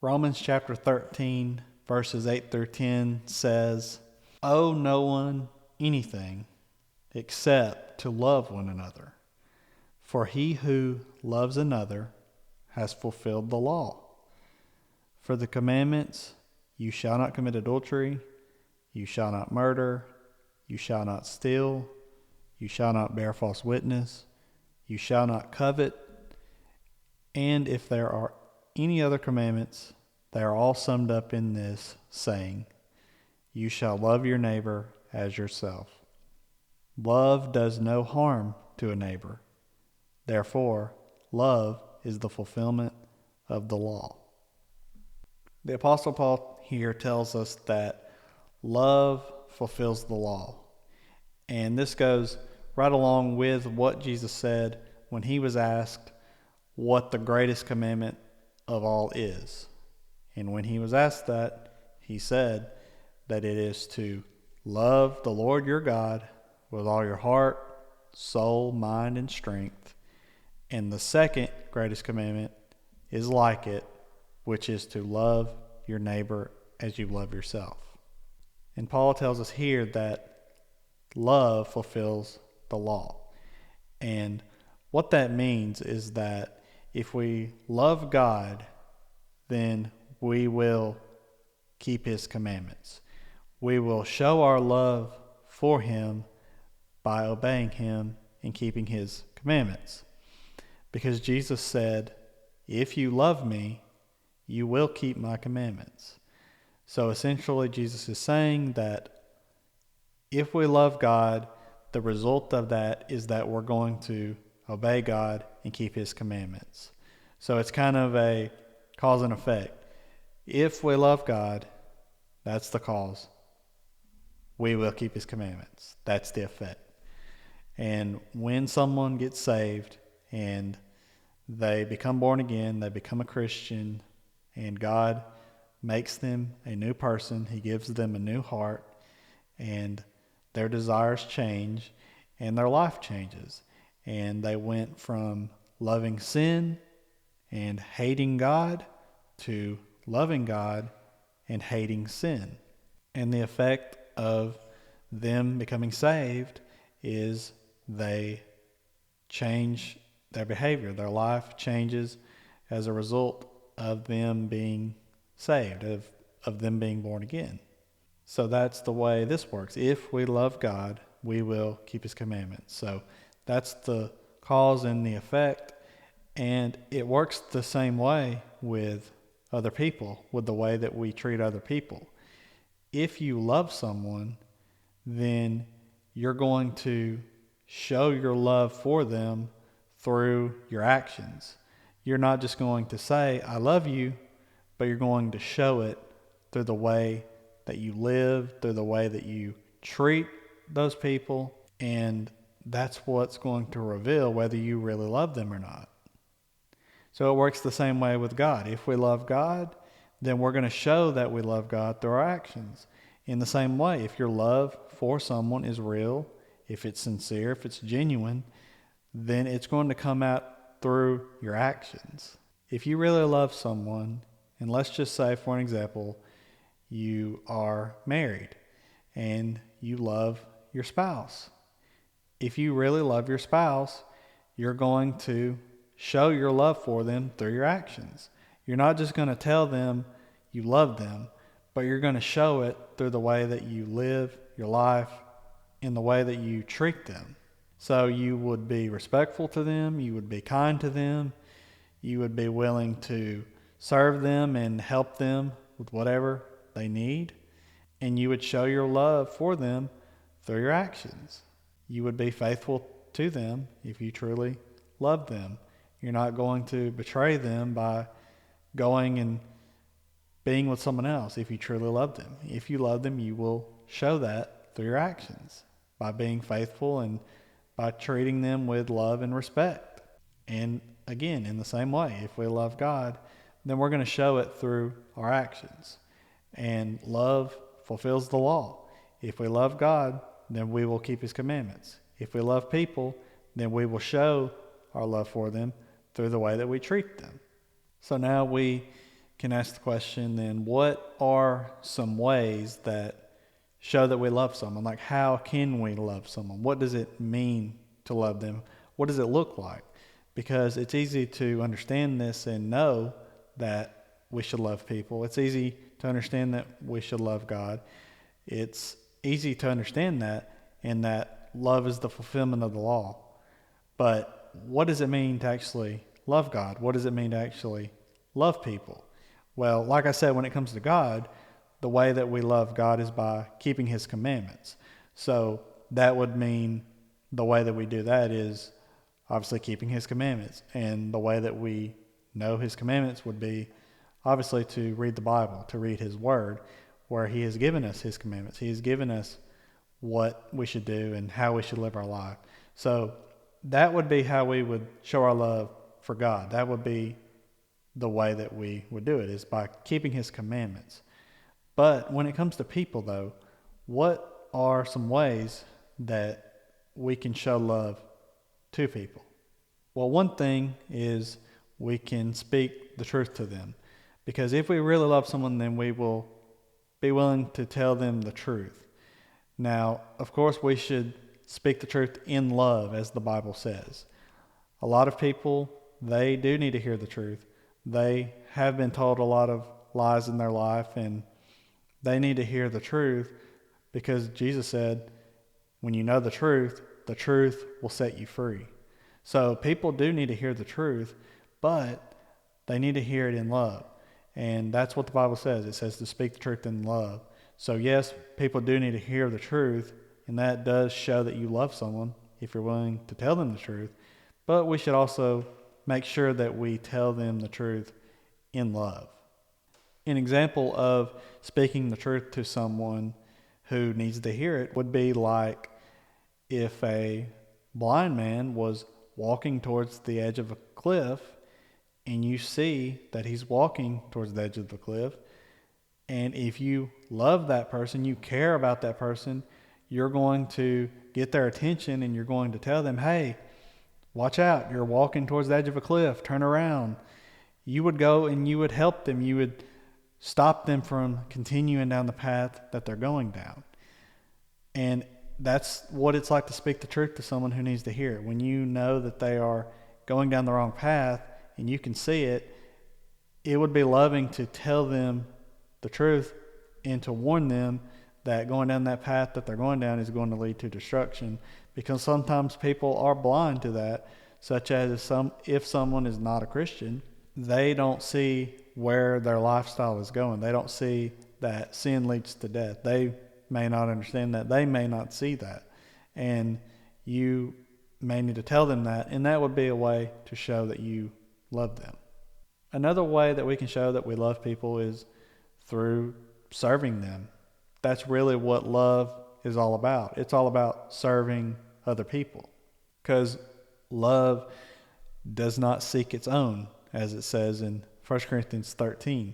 Romans chapter 13, verses 8 through 10 says, "Owe no one anything except to love one another. For he who loves another has fulfilled the law. For the commandments, you shall not commit adultery, you shall not murder, you shall not steal, you shall not bear false witness, you shall not covet, and if there are any other commandments, they are all summed up in this, saying, you shall love your neighbor as yourself. Love does no harm to a neighbor. Therefore, love is the fulfillment of the law." The Apostle Paul here tells us that love fulfills the law. And this goes right along with what Jesus said when he was asked what the greatest commandment of all is. And when he was asked that, he said that it is to love the Lord your God with all your heart, soul, mind, and strength. And the second greatest commandment is like it, which is to love your neighbor as you love yourself. And Paul tells us here that love fulfills the law. And what that means is that if we love God, then we will keep his commandments. We will show our love for him by obeying him and keeping his commandments. Because Jesus said, if you love me, you will keep my commandments. So essentially, Jesus is saying that if we love God, the result of that is that we're going to obey God and keep his commandments. So it's kind of a cause and effect. If we love God, that's the cause. We will keep his commandments. That's the effect. And when someone gets saved and they become born again, they become a Christian, and God makes them a new person, he gives them a new heart, and their desires change, and their life changes. And they went from loving sin and hating God to loving God and hating sin. And the effect of them becoming saved is they change their behavior. Their life changes as a result of them being saved, of them being born again. So that's the way this works. If we love God, we will keep his commandments. So that's the cause and the effect. And it works the same way with other people, with the way that we treat other people. If you love someone, then you're going to show your love for them through your actions. You're not just going to say, I love you, but you're going to show it through the way that you live, through the way that you treat those people, and that's what's going to reveal whether you really love them or not. So it works the same way with God. If we love God, then we're going to show that we love God through our actions. In the same way, if your love for someone is real, if it's sincere, if it's genuine, then it's going to come out through your actions. If you really love someone, and let's just say, for an example, you are married and you love your spouse. If you really love your spouse, you're going to show your love for them through your actions. You're not just going to tell them you love them, but you're going to show it through the way that you live your life, in the way that you treat them. So you would be respectful to them, you would be kind to them, you would be willing to serve them and help them with whatever they need, and you would show your love for them through your actions. You would be faithful to them if you truly love them. You're not going to betray them by going and being with someone else if you truly love them. If you love them, you will show that through your actions by being faithful and by treating them with love and respect. And again, in the same way, if we love God, then we're going to show it through our actions. And love fulfills the law. If we love God, then we will keep his commandments. If we love people, then we will show our love for them through the way that we treat them. So now we can ask the question then, what are some ways that show that we love someone? Like, how can we love someone? What does it mean to love them? What does it look like? Because it's easy to understand this and know that we should love people. It's easy to understand that we should love God. It's easy to understand that, and that love is the fulfillment of the law. But what does it mean to actually love God? What does it mean to actually love people? Well, like I said, when it comes to God, the way that we love God is by keeping his commandments. So that would mean the way that we do that is obviously keeping his commandments. And the way that we know his commandments would be obviously to read the Bible, to read his word, where he has given us his commandments. He has given us what we should do and how we should live our life. So that would be how we would show our love for God. That would be the way that we would do it, is by keeping his commandments. But when it comes to people, though, what are some ways that we can show love to people? Well, one thing is we can speak the truth to them. Because if we really love someone, then we will be willing to tell them the truth. Now, of course, we should speak the truth in love, as the Bible says. A lot of people, they do need to hear the truth. They have been told a lot of lies in their life, and they need to hear the truth, because Jesus said, when you know the truth will set you free. So people do need to hear the truth, but they need to hear it in love. And that's what the Bible says. It says to speak the truth in love. So yes, people do need to hear the truth, and that does show that you love someone if you're willing to tell them the truth. But we should also make sure that we tell them the truth in love. An example of speaking the truth to someone who needs to hear it would be like if a blind man was walking towards the edge of a cliff, and you see that he's walking towards the edge of the cliff, and if you love that person, you care about that person, you're going to get their attention, and you're going to tell them, hey, watch out, you're walking towards the edge of a cliff, turn around. You would go and you would help them. You would stop them from continuing down the path that they're going down. And that's what it's like to speak the truth to someone who needs to hear it. When you know that they are going down the wrong path and you can see it, it would be loving to tell them the truth and to warn them that going down that path that they're going down is going to lead to destruction, because sometimes people are blind to that, such as if someone is not a Christian, they don't see where their lifestyle is going. They don't see that sin leads to death. They may not understand that. They may not see that. And you may need to tell them that, and that would be a way to show that you love them. Another way that we can show that we love people is through serving them. That's really what love is all about. It's all about serving other people, because love does not seek its own, as it says in 1 Corinthians 13.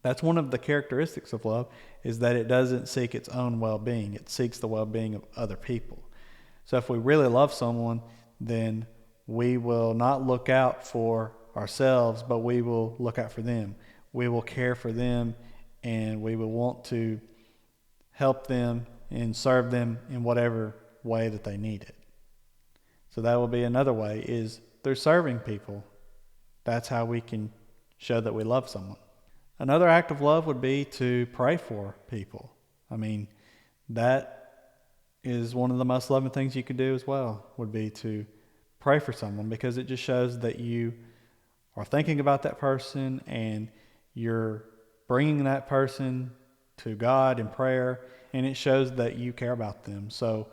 That's one of the characteristics of love, is that it doesn't seek its own well-being. It seeks the well-being of other people. So if we really love someone, then we will not look out for ourselves, but we will look out for them. We will care for them, and we will want to help them and serve them in whatever way that they need it. So that will be another way, is through serving people. That's how we can show that we love someone. Another act of love would be to pray for people. I mean, that is one of the most loving things you could do as well, would be to pray for someone, because it just shows that you are thinking about that person and you're bringing that person to God in prayer, and it shows that you care about them. So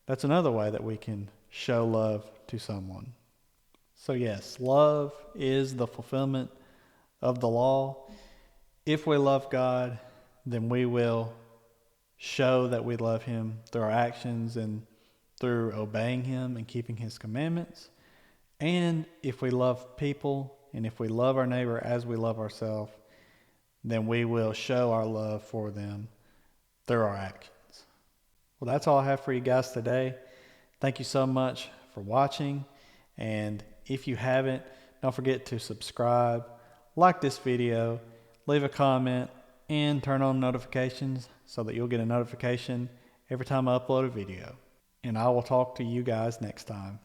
that's another way that we can show love to someone. So yes, love is the fulfillment of the law. If we love God, then we will show that we love him through our actions and through obeying him and keeping his commandments. And if we love people, and if we love our neighbor as we love ourselves, then we will show our love for them through our actions. Well, that's all I have for you guys today. Thank you so much for watching. And if you haven't, don't forget to subscribe, like this video, leave a comment, and turn on notifications so that you'll get a notification every time I upload a video. And I will talk to you guys next time.